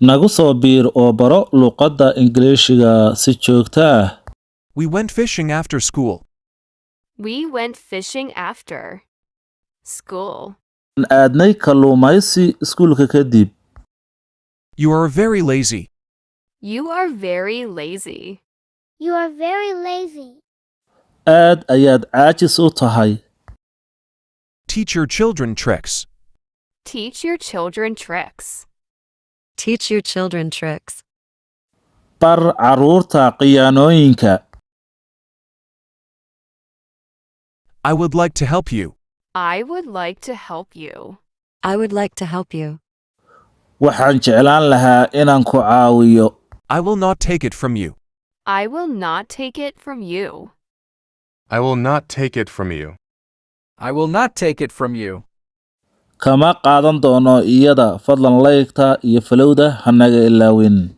Nagu soo biir oo baro luuqadda Englishka si joogto ah. We went fishing after school. We went fishing after school. Aadnay kalluumaysi iskuulka kadib. You are very lazy. You are very lazy. You are very lazy. Aad ayaad caajis u tahay. Teach your children tricks. Teach your children tricks. Teach your children tricks. Bar carruurta khiyaanooyinka. I would like to help you. I would like to help you. I would like to help you. Waxaan jeclaan lahaa inaan ku caawiyo. I will not take it from you. I will not take it from you. I will not take it from you. I will not take it from you. Kama qaadan doono iyada, fadlan laygta iyo falowda hanaga ilaawin.